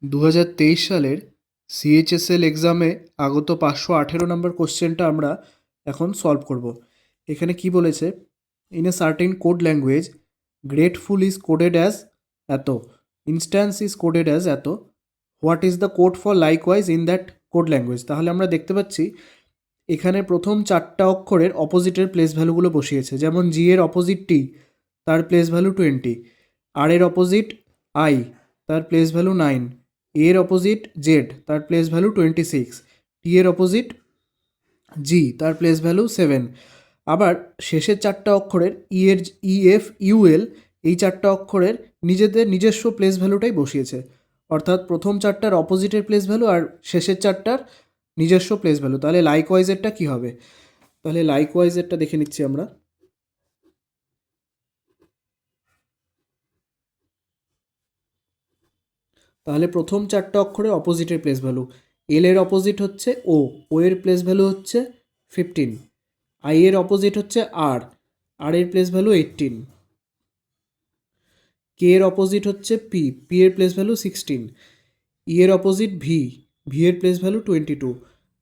2023 সালের সিএইচএসএল এক্সামে আগত 518 নম্বর কোশ্চেনটা আমরা এখন সলভ করব। এখানে কি বলেছে, in a certain code language grateful is coded as এত, ইনস্ট্যান্স ইজ কোডেড অ্যাজ এত, what is the code for likewise in that code language. তাহলে আমরা দেখতে পাচ্ছি এখানে প্রথম 4টা অক্ষরের অপোজিটের প্লেস ভ্যালুগুলো বসিয়েছে। যেমন জি এর অপোজিট টি, তার প্লেস ভ্যালু 20, আর এর অপোজিট আই, তার প্লেস ভ্যালু 9, এর অপোজিট জেড, তার প্লেস ভ্যালু 26, টি এর অপোজিট জি, তার প্লেস ভ্যালু 7। আবার শেষের 4টা অক্ষরের ইএফ ইউএল, এই 4টা অক্ষরের নিজেদের নিজস্ব প্লেস ভ্যালুটাই বসিয়েছে। অর্থাৎ প্রথম 4টার অপোজিটের প্লেস ভ্যালু আর শেষের 4টার নিজস্ব প্লেস ভ্যালু। তাহলে লাইকওয়াইজেরটা কী হবে? তাহলে লাইকওয়াইজেরটা দেখে নিচ্ছি আমরা। তাহলে প্রথম 4টা অক্ষরের অপোজিটের প্লেস ভ্যালু, এল এর অপোজিট হচ্ছে ও, ও এর প্লেস ভ্যালু হচ্ছে 15, আই এর অপোজিট হচ্ছে আর, আর এর প্লেস ভ্যালু 18, কে এর অপোজিট হচ্ছে পি, পি এর প্লেস ভ্যালু 16, ই এর অপোজিট ভি, ভি এর প্লেস ভ্যালু 22,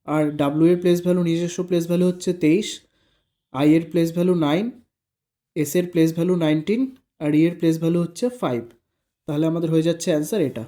আর ডাব্লিউ এর প্লেস ভ্যালু নিজস্ব প্লেস ভ্যালু হচ্ছে 23, আই এর প্লেস ভ্যালু 9, এস এর প্লেস ভ্যালু 19, আর ই এর প্লেস ভ্যালু হচ্ছে 5। তাহলে আমাদের হয়ে যাচ্ছে অ্যান্সার এটা।